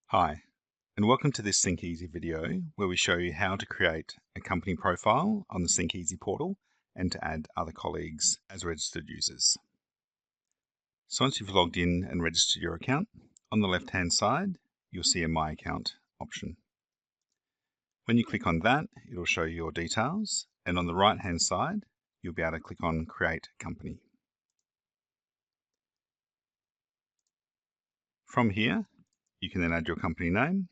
Hi, and welcome to this SyncEzy video where we show you how to create a company profile on the SyncEzy portal and to add other colleagues as registered users. So once you've logged in and registered your account, on the left-hand side, you'll see a My Account option. When you click on that, it'll show you your details, and on the right-hand side, you'll be able to click on Create Company. From here, you can then add your company name,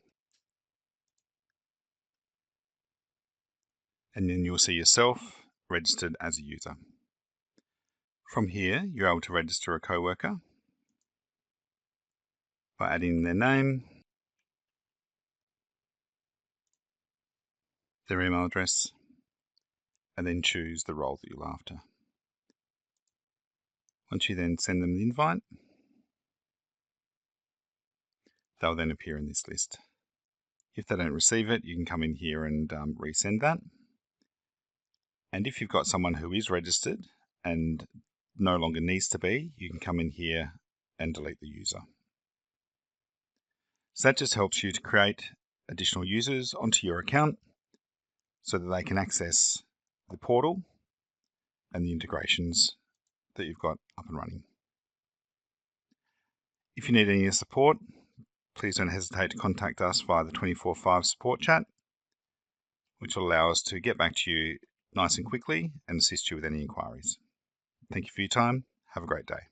and then you'll see yourself registered as a user. From here, you're able to register a coworker by adding their name, their email address, and then choose the role that you're after. Once you then send them the invite, they'll then appear in this list. If they don't receive it, you can come in here and resend that. And if you've got someone who is registered and no longer needs to be, you can come in here and delete the user. So that just helps you to create additional users onto your account so that they can access the portal and the integrations that you've got up and running. If you need any support, please don't hesitate to contact us via the 24/5 support chat, which will allow us to get back to you nice and quickly and assist you with any inquiries. Thank you for your time. Have a great day.